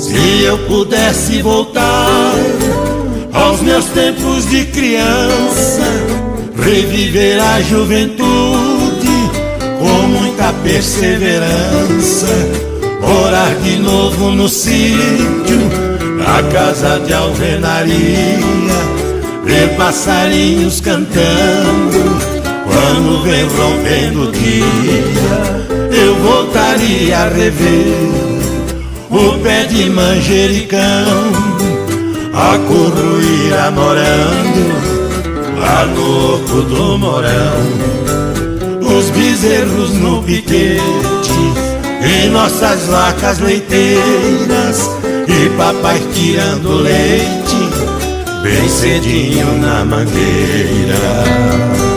Se eu pudesse voltar aos meus tempos de criança, reviver a juventude com muita perseverança, morar de novo no sítio, na casa de alvenaria, ver passarinhos cantando quando vem rompendo o dia. Eu voltaria a rever o pé de manjericão, a curruíra morando lá no oco do morão, os bezerros no piquete e nossas vacas leiteiras, e papai tirando leite bem cedinho na mangueira.